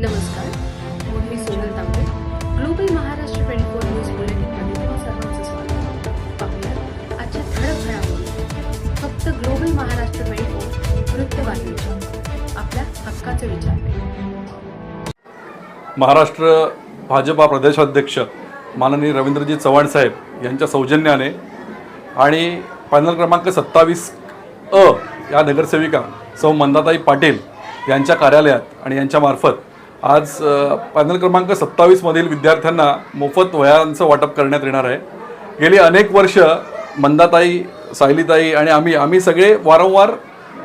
नमस्कार, मी सोनल तांबे. Global Maharashtra 24 news बुलेटिनमध्ये तुम्हा सर्वांचं स्वागत. पाहूया आजच्या ठळक घडामोडी. फक्त ग्लोबल महाराष्ट्र 24 वृत्तवाहिनीच्या आपल्या हक्काचे विचार. महाराष्ट्र भाजपा प्रदेशाध्यक्ष माननीय रवींद्रजी चव्हाण साहेब यांच्या सौजन्याने आणि पॅनल क्रमांक 27 अ या नगरसेविका सौ मंदाताई पाटील यांच्या कार्यालयात आणि यांच्यामार्फत आज पॅनल क्रमांक 27 मधील विद्यार्थ्यांना मोफत वह्यांचं वाटप करण्यात येणार आहे. गेली अनेक वर्ष मंदाताई, सायलीताई आणि आम्ही सगळे वारंवार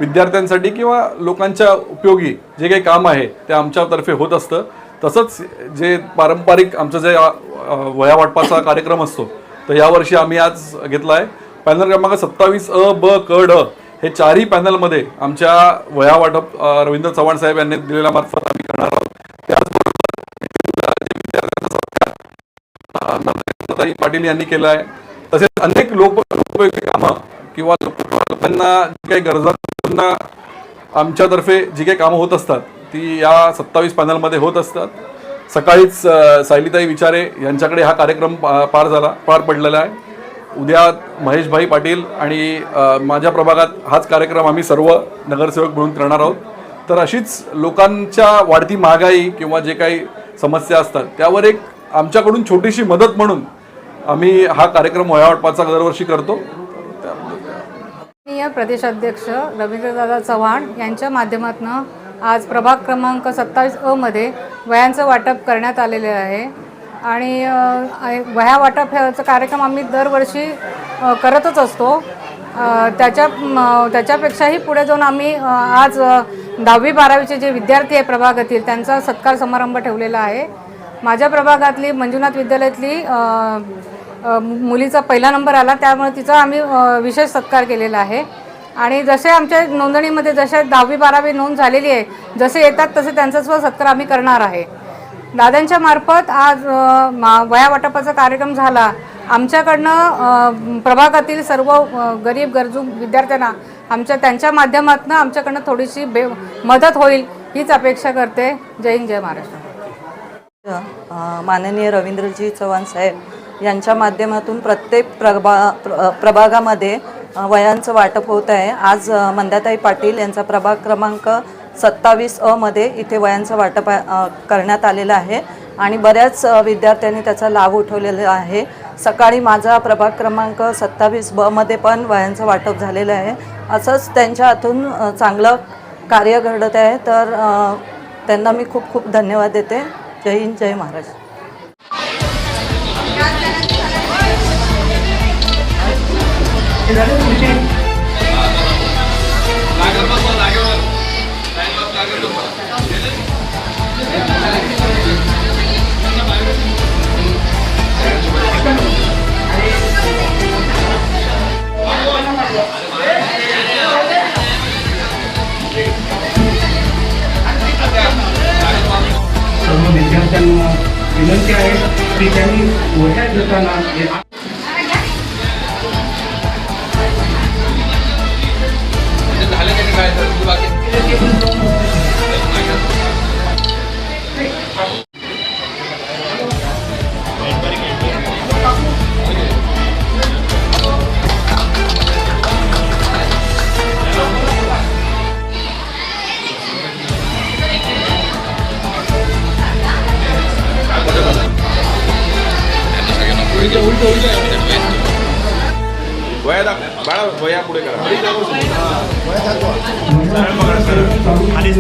विद्यार्थ्यांसाठी किंवा लोकांच्या उपयोगी जे काही काम आहे ते आमच्यातर्फे होत असतं. तसंच जे पारंपरिक आमचं जे वह्या वाटपाचा कार्यक्रम असतो तर यावर्षी आम्ही आज घेतला आहे. पॅनल क्रमांक 27 अ, ब, क, ड हे चारही पॅनलमध्ये आमच्या वह्या वाटप रवींद्र चव्हाण साहेब यांनी दिलेल्या मार्फत आम्ही करणार आहोत. त्याचबरोबर पाटील यांनी केलं आहे. तसेच अनेक लोकोपयोगी कामं किंवा लोकांना जी काही गरजांना आमच्यातर्फे जी काही कामं होत असतात ती या 27 पॅनलमध्ये होत असतात. सकाळीच सायलीताई विचारे यांच्याकडे हा कार्यक्रम पार पडलेला आहे. उद्या महेशभाई पाटील आणि माझ्या प्रभागात हाच कार्यक्रम आम्ही सर्व नगरसेवक मिळून करणार आहोत. तर अशीच लोकांच्या वाढती महागाई किंवा जे काही समस्या असतात त्यावर एक आमच्याकडून छोटीशी मदत म्हणून आम्ही हा कार्यक्रम वह्या वाटपाचा दरवर्षी करतो. प्रदेशाध्यक्ष रवींद्रदादा चव्हाण यांच्या माध्यमातून आज प्रभाग क्रमांक 27 अ मध्ये वह्यांचं वाटप करण्यात आलेले आहे आणि वह्या वाटप ह्याचा कार्यक्रम आम्ही दरवर्षी करतच असतो. त्याच्यापेक्षाही पुढे जाऊन आम्ही आज 10वी-12वीचे जे विद्यार्थी आहे प्रभागातील त्यांचा सत्कार समारंभ ठेवलेला आहे. माझ्या प्रभागातली मंजुनाथ विद्यालयातली मुलीचा पहिला नंबर आला, त्यामुळे तिचा आम्ही विशेष सत्कार केलेला आहे. आणि जसे आमच्या नोंदणीमध्ये जसे 10वी-12वी नोंद झालेली आहे, जसे येतात तसे त्यांचा सत्कार आम्ही करणार आहे. दादांच्या मार्फत आज वह्या वाटपाचा कार्यक्रम झाला. आमच्याकडनं प्रभागातील सर्व गरीब गरजू विद्यार्थ्यांना त्यांच्या माध्यमातून आमच्याकडनं थोडीशी मदत होईल हीच अपेक्षा करते. जय हिंद, जय महाराष्ट्र. माननीय रवींद्रजी चव्हाण साहेब यांच्या माध्यमातून प्रत्येक प्रभागामध्ये वह्यांचं वाटप होत आहे. आज मंदाताई पाटील यांचा प्रभाग क्रमांक 27 अ मध्ये इथे वह्यांचं वाटप करण्यात आलेलं आहे आणि बऱ्याच विद्यार्थ्यांनी त्याचा लाभ उठवलेला आहे. सकाळी माझा प्रभाग क्रमांक 27 ब मध्ये पण वह्यांचं वाटप झालेलं आहे. असंच त्यांच्या हातून चांगलं कार्य घडत आहे. तर त्यांना मी खूप खूप धन्यवाद देते. जय हिंद, जय महाराष्ट्र. सर्व विद्यार्थ्यांना विनंती आहे की त्यांनी वह्या घेताना बाळा वया पुढे करा. खाली